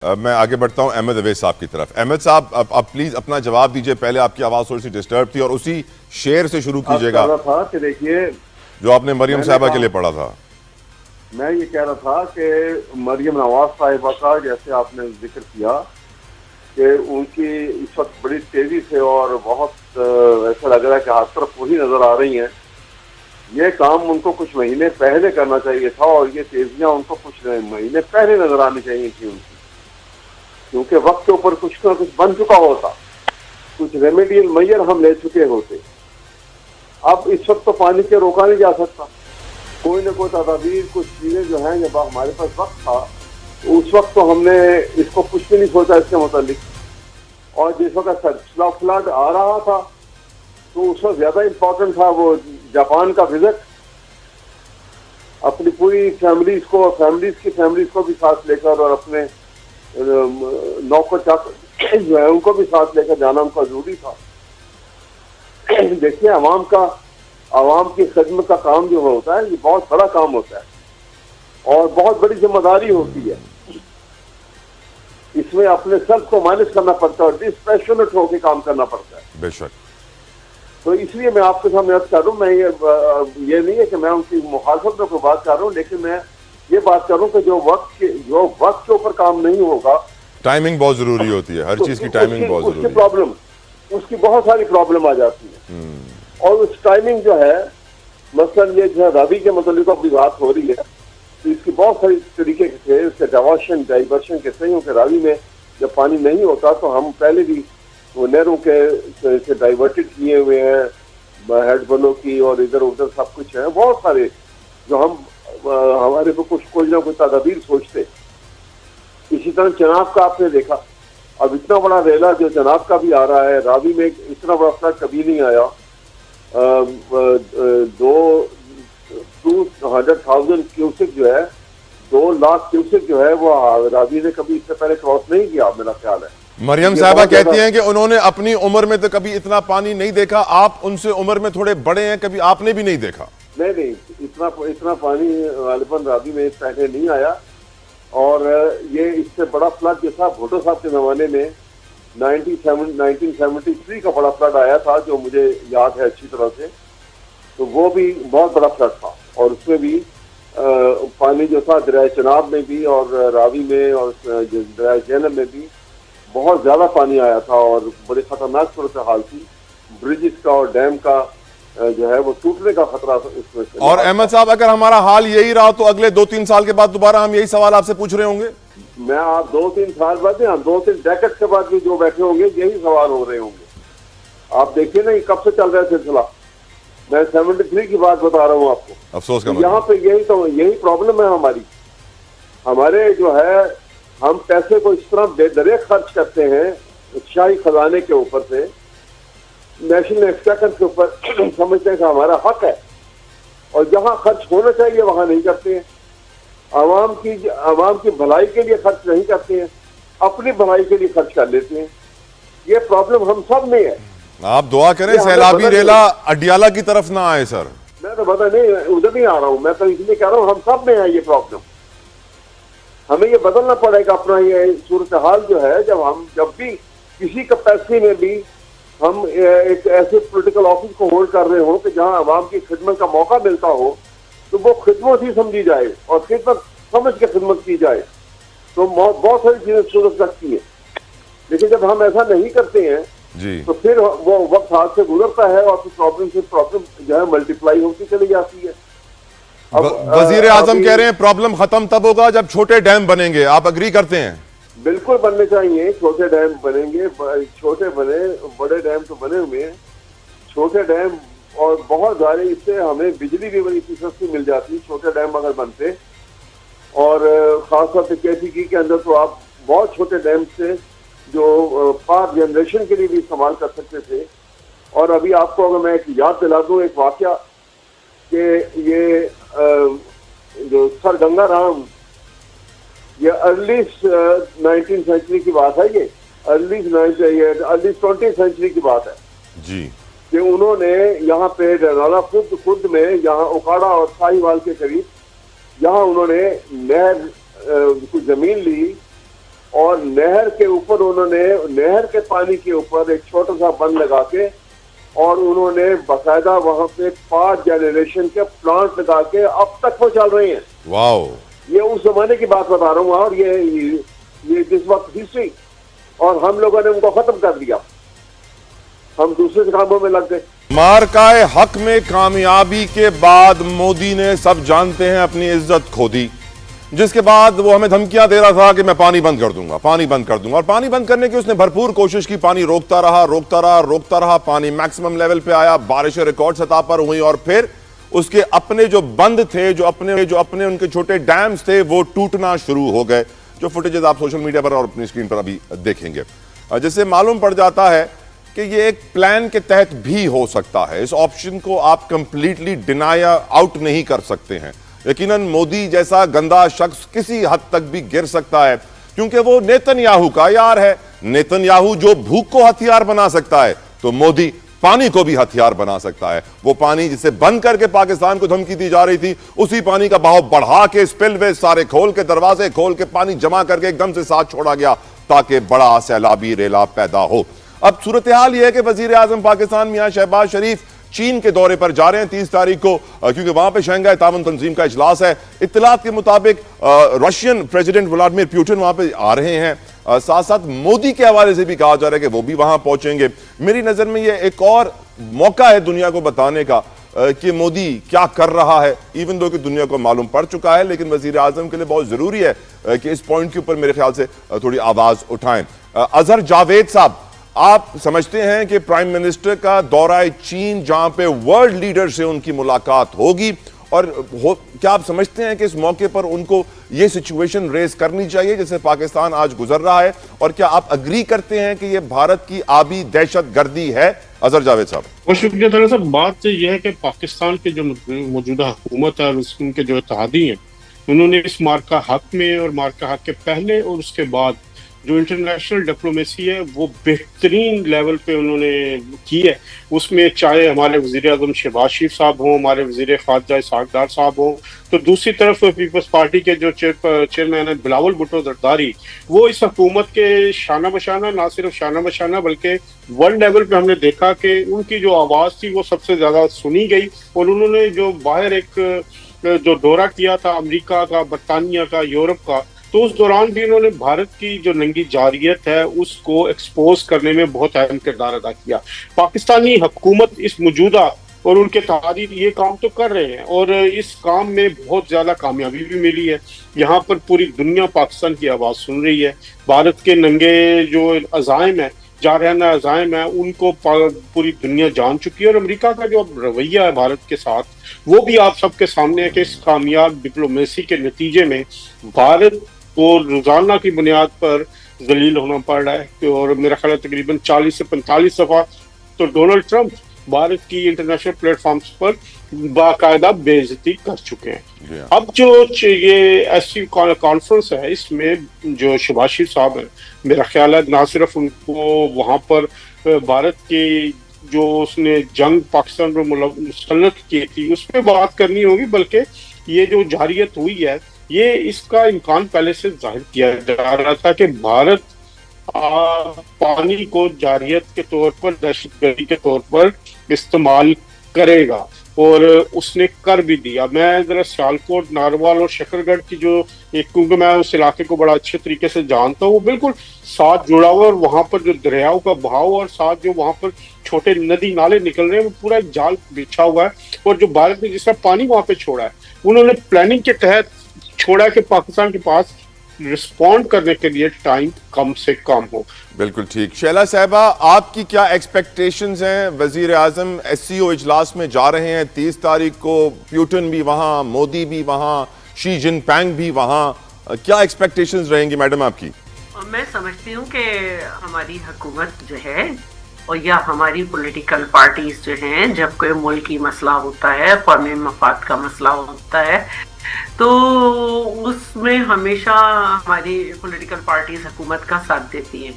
میں آگے بڑھتا ہوں احمد اویس صاحب کی طرف. احمد صاحب اب پلیز اپنا جواب دیجئے. پہلے آپ کی آواز تھوڑی سی ڈسٹرب تھی اور اسی شعر سے شروع کیجئے گا تھا کہ دیکھیے جو آپ نے مریم صاحبہ کے لیے پڑھا تھا. میں یہ کہہ رہا تھا کہ مریم نواز صاحبہ کا جیسے آپ نے ذکر کیا کہ ان کی اس وقت بڑی تیزی سے اور بہت ایسا لگ رہا ہے کہ ہر طرف وہی نظر آ رہی ہیں. یہ کام ان کو کچھ مہینے پہلے کرنا چاہیے تھا اور یہ تیزیاں ان کو کچھ مہینے پہلے نظر آنی چاہیے تھی ان کی, کیونکہ وقت کے اوپر کچھ نہ کچھ بن چکا ہوتا, کچھ ریمیڈیل میئر ہم لے چکے ہوتے. اب اس وقت تو پانی کے روکا نہیں جا سکتا, کوئی نہ کوئی تدابیر کچھ چیزیں جو ہیں جب ہمارے پاس وقت تھا تو اس وقت تو ہم نے اس کو کچھ بھی نہیں سوچا اس کے متعلق. اور جس وقت فلڈ آ رہا تھا تو اس وقت زیادہ امپورٹنٹ تھا وہ جاپان کا وزٹ, اپنی پوری فیملیز کو بھی ساتھ لے کر اور اپنے نوکر چاکر جو ہے ان کو بھی ساتھ لے کر جانا ان کا ضروری تھا. دیکھیے عوام کی خدمت کا کام جو ہوتا ہے یہ بہت بڑا کام ہوتا ہے اور بہت بڑی ذمہ داری ہوتی ہے. اس میں اپنے سیلف کو مینج کرنا پڑتا ہے اور ڈسپیشنٹ ہو کے کام کرنا پڑتا ہے. بے شک. تو اس لیے میں آپ کے سامنے عرض کر رہا ہوں, میں یہ نہیں ہے کہ میں ان کی مخالفت میں کوئی بات کر رہا ہوں, لیکن میں یہ بات کر رہا ہوں کہ جو وقت کے اوپر کام نہیں ہوگا, ٹائمنگ بہت ضروری ہوتی ہے, ہر چیز کی ٹائمنگ بہت ضروری ہے. اس کی بہت ساری پرابلم آ جاتی ہے. اور اس ٹائمنگ جو ہے مثلاً یہ جو ہے راوی کے متعلق اپنی بات ہو رہی ہے تو اس کی بہت ساری طریقے تھے, اس کے ڈائیورشن کے صحیح ہوں کہ راوی میں جب پانی نہیں ہوتا تو ہم پہلے بھی وہ نہروں کے ڈائیورٹڈ کیے ہوئے ہیں, ہیڈ بلوں کی اور ادھر ادھر سب کچھ ہے بہت سارے جو ہم ہمارے کو کوئی نہ کوئی تدابیر سوچتے. اسی طرح چناب کا آپ نے دیکھا, اب اتنا بڑا ریلا جو چناب کا بھی آ رہا ہے, راوی میں اتنا بڑا فلڈ کبھی نہیں آیا. 200,000 کیوسک جو ہے 2 لاکھ کیوسک جو ہے وہ راوی نے کبھی اس سے پہلے کراس نہیں کیا میرا خیال ہے. مریم صاحبہ کہتی ہیں کہ انہوں نے اپنی عمر میں تو کبھی اتنا پانی نہیں دیکھا, آپ ان سے عمر میں تھوڑے بڑے ہیں, کبھی آپ نے بھی نہیں دیکھا. نہیں اتنا پانی غالباً راوی میں پہلے نہیں آیا. اور یہ اس سے بڑا فلڈ جو تھا بھٹو صاحب کے زمانے میں 1973 کا بڑا فلڈ آیا تھا جو مجھے یاد ہے اچھی طرح سے, تو وہ بھی بہت بڑا فلڈ تھا اور اس میں بھی پانی جو تھا دریائے چناب میں بھی اور راوی میں اور دریائے جہلم میں بھی بہت زیادہ پانی آیا تھا اور بڑی خطرناک صورتحال تھی. بریجز کا اور ڈیم کا جو ہے وہ ٹوٹنے کا خطرہ اس میں. اور احمد صاحب اگر ہمارا حال یہی رہا تو اگلے 2-3 سال کے بعد دوبارہ ہم یہی سوال آپ سے پوچھ رہے ہوں گے. میں آپ 2-3 سال بعد 2-3 ڈیکڈ کے بعد بھی جو بیٹھے ہوں گے یہی سوال ہو رہے ہوں گے. آپ دیکھیے نا یہ کب سے چل رہا ہے سلسلہ, میں 73 کی بات بتا رہا ہوں آپ کو. افسوس کا یہاں پہ یہی پرابلم ہے ہماری. ہمارے جو ہے ہم پیسے کو اس طرح بے دریغ خرچ کرتے ہیں شاہی خزانے کے اوپر سے, نیشنل ایکسچیکر کے اوپر سمجھتے ہیں کہ ہمارا حق ہے, اور جہاں خرچ ہونا چاہیے وہاں نہیں کرتے ہیں. عوام کی بھلائی کے لیے خرچ نہیں کرتے ہیں, اپنی بھلائی کے لیے خرچ کر لیتے ہیں. یہ پرابلم ہم سب میں ہے. آپ دعا کریں سیلابی ریلا اڈیالہ کی طرف نہ آئے. سر میں تو پتا نہیں ادھر نہیں آ رہا ہوں, میں تو اس لیے کہہ رہا ہوں ہم سب میں ہے یہ پرابلم. ہمیں یہ بدلنا پڑے گا اپنا یہ صورتحال جو ہے. جب بھی کسی کیپیسٹی میں بھی ہم ایک ایسے پولیٹیکل آفس کو ہولڈ کر رہے ہوں کہ جہاں عوام کی خدمت کا موقع ملتا ہو تو وہ خدمت ہی سمجھی جائے اور خدمت سمجھ کے خدمت کی جائے تو بہت ساری چیزیں صورت رکھتی ہیں. لیکن جب ہم ایسا نہیں کرتے ہیں جی تو پھر وہ وقت ہاتھ سے گزرتا ہے اور پھر پرابلم جو ہے ملٹیپلائی ہوتی چلی جاتی ہے. وزیر اعظم کہہ رہے ہیں پرابلم ختم تب ہوگا جب چھوٹے ڈیم بنیں گے. آپ اگری کرتے ہیں؟ بالکل بننے چاہیے. چھوٹے ڈیم بنیں گے, چھوٹے بنے, بڑے ڈیم تو بنے ہوئے ہیں. چھوٹے ڈیم اور بہت زیادہ اس سے ہمیں بجلی بھی بڑی سستی مل جاتی. چھوٹے ڈیم اگر بنتے اور خاص طور پہ KCK کے اندر تو آپ بہت چھوٹے ڈیم سے جو پاور جنریشن کے لیے بھی استعمال کر سکتے تھے. اور ابھی آپ کو اگر میں ایک یاد دلا دوں ایک واقعہ کہ یہ جو سر گنگا رام, یہ ارلی 19th سینچری کی بات ہے, یہ ارلی 20th سینچری کی بات ہے جی, کہ انہوں نے یہاں پہ ڈرانا خود میں یہاں اکاڑا اور ساہیوال کے قریب یہاں انہوں نے نہر کچھ زمین لی اور نہر کے اوپر انہوں نے نہر کے پانی کے اوپر ایک چھوٹا سا بند لگا کے اور انہوں نے باقاعدہ وہاں پہ 5 جنریشن کے پلانٹ لگا کے اب تک وہ چل رہے ہیں. واو. یہ اس زمانے کی بات بتا رہا ہوں اور یہ جس وقت ہسٹری, اور ہم لوگوں نے ان کو ختم کر دیا, ہم دوسرے کاموں میں لگ گئے. مارکہ حق میں کامیابی کے بعد مودی نے, سب جانتے ہیں, اپنی عزت کھو دی, جس کے بعد وہ ہمیں دھمکیاں دے رہا تھا کہ میں پانی بند کر دوں گا, پانی بند کر دوں گا, اور پانی بند کرنے کی اس نے بھرپور کوشش کی. پانی روکتا رہا, پانی میکسیمم لیول پہ آیا, بارشیں ریکارڈ سطح پر ہوئی, اور پھر اس کے اپنے جو بند تھے, جو اپنے ان کے چھوٹے ڈیمز تھے, وہ ٹوٹنا شروع ہو گئے, جو فوٹیجز آپ سوشل میڈیا پر اور اپنی اسکرین پر ابھی دیکھیں گے. جس سے معلوم پڑ جاتا ہے کہ یہ ایک پلان کے تحت بھی ہو سکتا ہے. اس آپشن کو آپ کمپلیٹلی ڈینائی آؤٹ نہیں کر سکتے ہیں. یقیناً مودی جیسا گندا شخص کسی حد تک بھی گر سکتا ہے, کیونکہ وہ نیتن یاہو کا یار ہے. نیتن یاہو جو بھوک کو ہتھیار بنا سکتا ہے, تو مودی پانی کو بھی ہتھیار بنا سکتا ہے. وہ پانی جسے بند کر کے پاکستان کو دھمکی دی جا رہی تھی, اسی پانی کا بہاؤ بڑھا کے سپل وے سارے کھول کے, دروازے کھول کے, پانی جمع کر کے ایک دم سے ساتھ چھوڑا گیا تاکہ بڑا سیلابی ریلا پیدا ہو. اب صورتحال یہ ہے کہ وزیر اعظم پاکستان میاں شہباز شریف چین کے دورے پر جا رہے ہیں 30 تاریخ کو, کیونکہ وہاں پہ شنگھائی تعاون تنظیم کا اجلاس ہے. اطلاعات کے مطابق رشین پریزیڈنٹ ولادیمیر پوٹن وہاں پہ آ رہے ہیں. ساتھ ساتھ مودی کے حوالے سے بھی کہا جا رہا ہے کہ وہ بھی وہاں پہنچیں گے. میری نظر میں یہ ایک اور موقع ہے دنیا کو بتانے کا کہ مودی کیا کر رہا ہے, ایون دو کہ دنیا کو معلوم پڑ چکا ہے, لیکن وزیر اعظم کے لیے بہت ضروری ہے کہ اس پوائنٹ کے اوپر میرے خیال سے تھوڑی آواز اٹھائیں. اظہر جاوید صاحب, آپ سمجھتے ہیں کہ پرائم منسٹر کا دورہ چین, جہاں پہ ورلڈ لیڈر سے ان کی ملاقات ہوگی, اور کیا آپ سمجھتے ہیں کہ اس موقع پر ان کو یہ سچویشن ریز کرنی چاہیے جیسے پاکستان آج گزر رہا ہے, اور کیا آپ اگری کرتے ہیں کہ یہ بھارت کی آبی دہشت گردی ہے؟ اظہر جاوید صاحب. بہت شکریہ طارق صاحب. بات یہ ہے کہ پاکستان کے جو موجودہ حکومت ہے اور ان کے جو اتحادی ہیں, انہوں نے اس مارکہ حق میں اور مارکہ حق کے پہلے اور اس کے بعد جو انٹرنیشنل ڈپلومیسی ہے وہ بہترین لیول پہ انہوں نے کی ہے. اس میں چاہے ہمارے وزیر اعظم شہباز شریف صاحب ہوں, ہمارے وزیر خارجہ اسحاق ڈار صاحب ہوں, تو دوسری طرف پیپلز پارٹی کے جو چیئرمین ہیں بلاول بھٹو زرداری, وہ اس حکومت کے شانہ بشانہ, نہ صرف شانہ بشانہ بلکہ ورلڈ لیول پہ ہم نے دیکھا کہ ان کی جو آواز تھی وہ سب سے زیادہ سنی گئی. اور انہوں نے جو باہر ایک جو دورہ کیا تھا امریکہ کا, برطانیہ کا, یورپ کا, تو اس دوران بھی انہوں نے بھارت کی جو ننگی جارحیت ہے اس کو ایکسپوز کرنے میں بہت اہم کردار ادا کیا. پاکستانی حکومت اس موجودہ اور ان کے اتحادی یہ کام تو کر رہے ہیں, اور اس کام میں بہت زیادہ کامیابی بھی ملی ہے. یہاں پر پوری دنیا پاکستان کی آواز سن رہی ہے. بھارت کے ننگے جو عزائم ہیں, جارحانہ عزائم ہیں, ان کو پوری دنیا جان چکی ہے, اور امریکہ کا جو رویہ ہے بھارت کے ساتھ وہ بھی آپ سب کے سامنے ہے کہ اس کامیاب ڈپلومیسی کے نتیجے میں بھارت کو روزانہ کی بنیاد پر ذلیل ہونا پڑ رہا ہے. اور میرا خیال ہے تقریباً 40 سے 45 دفعہ تو ڈونلڈ ٹرمپ بھارت کی انٹرنیشنل پلیٹ فارمز پر باقاعدہ بے عزتی کر چکے ہیں. اب جو یہ ایسی کانفرنس ہے, اس میں جو شہباز شریف صاحب ہیں, میرا خیال ہے نہ صرف ان کو وہاں پر بھارت کی جو اس نے جنگ پاکستان پر مسلط کی تھی اس پہ بات کرنی ہوگی, بلکہ یہ جو جارحیت ہوئی ہے یہ اس کا امکان پہلے سے ظاہر کیا جا رہا تھا کہ بھارت پانی کو جارحیت کے طور پر, دہشت گردی کے طور پر استعمال کرے گا, اور اس نے کر بھی دیا. میں ذرا سیالکوٹ, ناروال اور شکرگڑھ کی جو کیونکہ میں اس علاقے کو بڑا اچھے طریقے سے جانتا ہوں, وہ بالکل ساتھ جڑا ہوا ہے, اور وہاں پر جو دریاؤں کا بہاؤ اور ساتھ جو وہاں پر چھوٹے ندی نالے نکل رہے ہیں وہ پورا ایک جال بچھا ہوا ہے. اور جو بھارت نے جس طرح پانی وہاں پہ چھوڑا ہے, انہوں نے پلاننگ کے تحت چھوڑا کہ پاکستان کے پاس رسپونڈ کرنے کے لیے ٹائم کم سے کم ہو. بالکل ٹھیک. شیلا صاحبہ, آپ کی کیا ایکسپیکٹیشنز ہیں؟ وزیر اعظم ایس سی او اجلاس میں جا رہے ہیں 30 تاریخ کو, پیوٹن بھی وہاں, مودی بھی وہاں, شی جن پینگ بھی وہاں, کیا ایکسپیکٹیشنز رہیں گی میڈم آپ کی؟ میں سمجھتی ہوں کہ ہماری حکومت جو ہے اور یا ہماری پولیٹیکل پارٹیز جو ہیں, جب کوئی ملکی مسئلہ ہوتا ہے, قومی مفاد کا مسئلہ ہوتا ہے, تو اس میں ہمیشہ ہماری پولیٹیکل پارٹیز حکومت کا ساتھ دیتی ہیں.